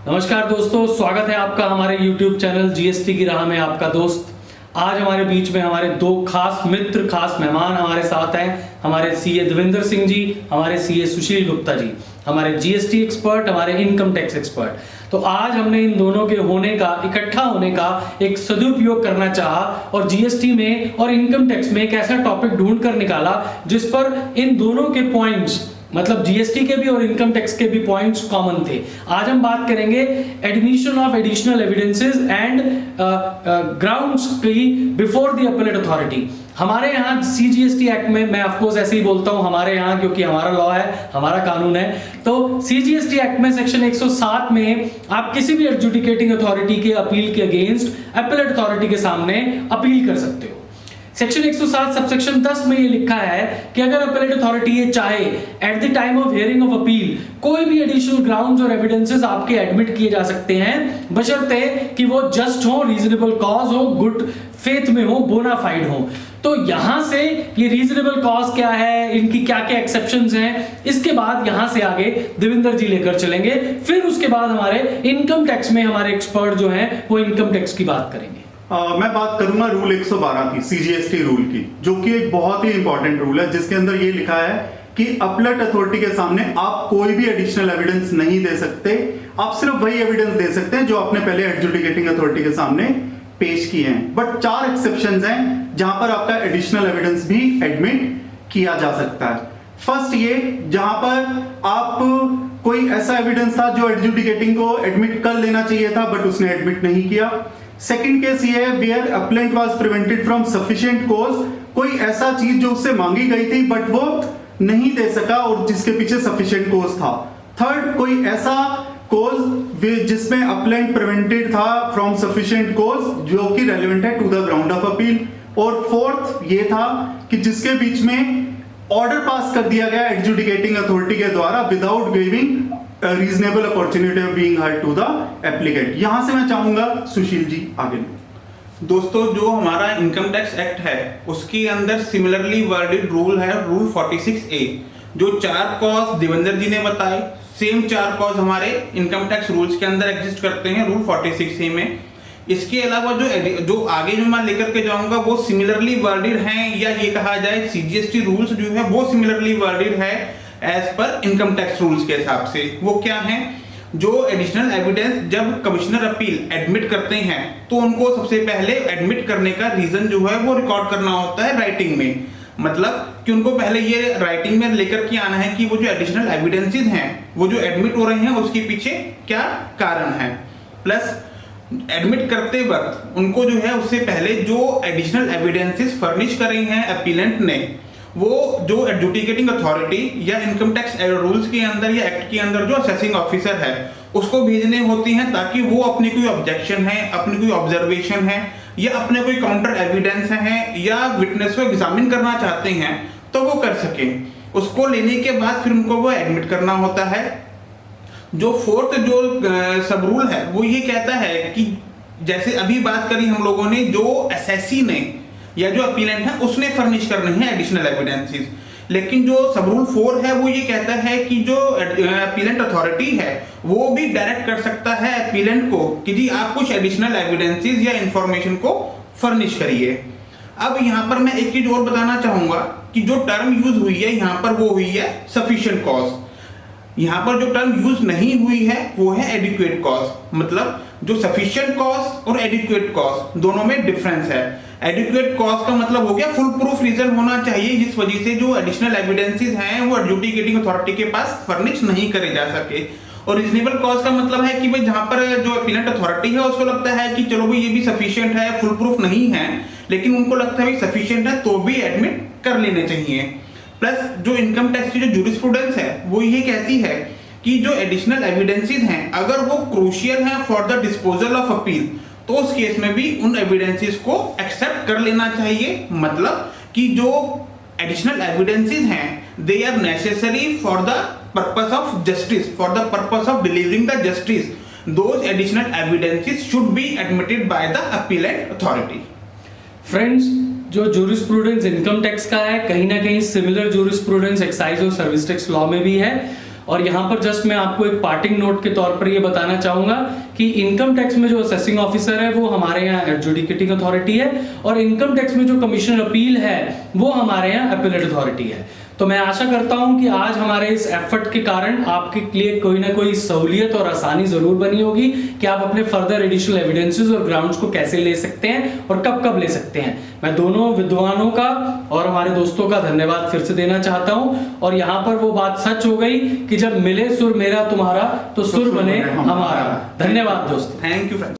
नमस्कार दोस्तों, स्वागत है आपका हमारे YouTube चैनल जीएसटी की राह में। आपका दोस्त आज हमारे बीच में हमारे दो खास मित्र, खास मेहमान हमारे साथ हैं। हमारे सीए देवेंद्र सिंह जी, हमारे सीए सुशील गुप्ता जी, हमारे जीएसटी एक्सपर्ट, हमारे इनकम टैक्स एक्सपर्ट। तो आज हमने इन दोनों के होने का, इकट्ठा होने का एक सदुपयोग करना चाहा और जीएसटी में और इनकम टैक्स में एक ऐसा टॉपिक ढूंढ कर निकाला जिस पर इन दोनों के पॉइंट्स, मतलब जीएसटी के भी और इनकम टैक्स के भी पॉइंट्स कॉमन थे। आज हम बात करेंगे admission of additional evidences and grounds की बिफोर द अपीलेट अथॉरिटी। हमारे यहाँ सीजीएसटी एक्ट में, मैं ऑफ कोर्स ऐसे ही बोलता हूँ हमारे यहाँ क्योंकि हमारा लॉ है, हमारा कानून है, तो सीजीएसटी एक्ट में सेक्शन 107 में आप किसी भी एडजुडिकेटिंग अथॉरिटी के अपील के अगेंस्ट अपीलेट अथॉरिटी के सामने अपील कर सकते हो। सेक्शन 107 सबसेक्शन 10 में ये लिखा है कि अगर अपीलेट अथॉरिटी ये चाहे at the time of hearing of appeal कोई भी एडिशनल ग्राउंड्स और एविडेंसेस आपके एडमिट किए जा सकते हैं, बशर्ते कि वो जस्ट हो, रीजनेबल कॉज हो, गुड फेथ में हो, बोनाफाइड हो। तो यहां से ये रीजनेबल कॉज क्या है, इनकी क्या क्या एक्सेप्शंस हैं, इसके बाद यहां से आगे देवेंद्र जी लेकर चलेंगे। फिर उसके बाद हमारे इनकम टैक्स में हमारे एक्सपर्ट जो हैं वो इनकम टैक्स की बात करेंगे। मैं बात करूंगा रूल 112 की, सीजीएसटी रूल की, जो कि एक बहुत ही इंपॉर्टेंट रूल है, जिसके अंदर ये लिखा है कि अपीलेट अथॉरिटी के सामने आप कोई भी एडिशनल एविडेंस नहीं दे सकते। आप सिर्फ वही एविडेंस दे सकते हैं जो आपने पहले एडजुडिकेटिंग अथॉरिटी के सामने पेश किए हैं। बट 4 एक्सेप्शंस हैं जहां पर आपका एडिशनल एविडेंस भी एडमिट किया जा सकता है। फर्स्ट ये, जहां पर आप कोई ऐसा एविडेंस था जो एडजुडिकेटिंग को एडमिट कर लेना चाहिए था बट उसने एडमिट नहीं किया। सेकंड केस ये है where appellant was prevented from sufficient cause, कोई ऐसा चीज जो उससे मांगी गई थी बट वो नहीं दे सका और जिसके पीछे सफिशिएंट कॉज था। थर्ड, कोई ऐसा कॉज जिसमें अपीलेंट प्रिवेंटेड था फ्रॉम सफिशिएंट कॉज जो कि रेलेवेंट है to the ground of appeal. और फोर्थ ये था कि जिसके बीच में ऑर्डर पास कर दिया गया एडजुडिकेटिंग अथॉरिटी के द्वारा without giving reasonable opportunity of being heard to the applicant. यहां से मैं चाहूंगा सुशील जी आगे। दोस्तों, जो हमारा इनकम टैक्स एक्ट है उसके अंदर सिमिलरली वर्डेड रूल है, रूल 46A, जो 4 कॉज देवेंद्र जी ने बताए, सेम 4 कॉज हमारे इनकम टैक्स रूल्स के अंदर एग्जिस्ट करते हैं रूल 46A में। इसके अलावा जो आगे जो मैं लेकर के जाऊंगा वो सिमिलरली वर्डेड हैं, या ये कहा जाए सीजीएसटी रूल्स जो है वो सिमिलरली वर्डेड है as per income tax rules के हिसाब से। वो क्या है, जो एडिशनल एविडेंस जब कमिश्नर अपील एडमिट करते हैं तो उनको सबसे पहले एडमिट करने का रीजन जो है वो रिकॉर्ड करना होता है राइटिंग में। मतलब कि उनको पहले ये राइटिंग में लेकर के आना है कि वो जो एडिशनल एविडेंसेस हैं वो जो एडमिट हो रहे हैं उसके पीछे क्या कारण है। प्लस एडमिट करते वक्त उनको जो है उससे पहले जो एडिशनल एविडेंसेस फर्निश करे हैं अपीलेंट ने, वो जो एडजुडिकेटिंग अथॉरिटी या इनकम टैक्स रूल्स के अंदर या एक्ट के अंदर जो असेसिंग ऑफिसर है उसको भेजने होती हैं, ताकि वो अपनी कोई ऑब्जेक्शन है, अपनी कोई ऑब्जर्वेशन है या अपने कोई काउंटर एविडेंस है या विटनेस को एग्जामिन करना चाहते हैं तो वो कर सकें। उसको लेने के बाद फिर उनको वो एडमिट करना होता है। जो फोर्थ जो सब रूल है वो ये कहता है कि जैसे अभी बात करी हम लोगों ने, जो एसएससी ने या जो अपीलेंट है उसने फर्निश करने हैं एडिशनल एविडेंसेस, लेकिन जो सब रूल 4 है वो ये कहता है कि जो अपीलेंट अथॉरिटी है वो भी डायरेक्ट कर सकता है अपीलेंट को कि जी आप कुछ एडिशनल एविडेंसेस या इंफॉर्मेशन को फर्निश करिए। अब यहाँ पर मैं एक चीज और बताना चाहूंगा कि जो टर्म यूज हुई है यहाँ पर वो हुई है सफिशिएंट कॉज। यहाँ पर जो टर्म यूज नहीं हुई है वो है एडिक्वेट कॉज। मतलब जो सफिशिएंट कॉज और एडिक्वेट कॉज दोनों में डिफरेंस है। एडिक्वेट कॉज का मतलब हो गया फुल प्रूफ रीजन होना चाहिए जिस वजह से जो एडिशनल एविडेंसेस हैं वो एडजुडिकेटिंग अथॉरिटी के पास फर्निश नहीं करे जा सके। और रीजनेबल कॉज का मतलब है कि भाई जहां पर जो अपीलेंट अथॉरिटी है उसको लगता है कि चलो भाई ये भी सफिशिएंट है, फुल प्रूफ नहीं है, लेकिन उनको लगता है सफिशिएंट है तो भी एडमिट कर लेने चाहिए। प्लस जो इनकम टैक्स की जो जूरिस्प्रूडेंस है वो ये कहती है कि जो एडिशनल एविडेंसेस हैं अगर वो क्रूशियल हैं for the disposal of appeal तो उस केस में भी उन एविडेंसेस को एक्सेप्ट कर लेना चाहिए। मतलब कि जो एडिशनल एविडेंसेस हैं they are necessary for the purpose of justice, for the purpose of delivering the justice, those additional evidences should be admitted by the appellant authority. Friends, जो जूरिस्प्रूडेंस इनकम टैक्स का है कहीं ना कहीं similar jurisprudence excise और service tax law में भी है। और यहाँ पर जस्ट मैं आपको एक पार्टिंग नोट के तौर पर ये बताना चाहूंगा कि इनकम टैक्स में जो असेसिंग ऑफिसर है वो हमारे यहाँ एडजुडिकेटिंग अथॉरिटी है, और इनकम टैक्स में जो कमीशन अपील है वो हमारे यहाँ अपीलेट अथॉरिटी है। तो मैं आशा करता हूं कि आज हमारे इस एफर्ट के कारण आपके लिए कोई ना कोई सहूलियत और आसानी जरूर बनी होगी कि आप अपने फर्दर एडिशनल एविडेंसेस और ग्राउंड्स को कैसे ले सकते हैं और कब कब ले सकते हैं। मैं दोनों विद्वानों का और हमारे दोस्तों का धन्यवाद फिर से देना चाहता हूं, और यहाँ पर वो बात सच हो गई कि जब मिले सुर मेरा तुम्हारा तो सुर बने हमारा। धन्यवाद दोस्तों। Thank you friends.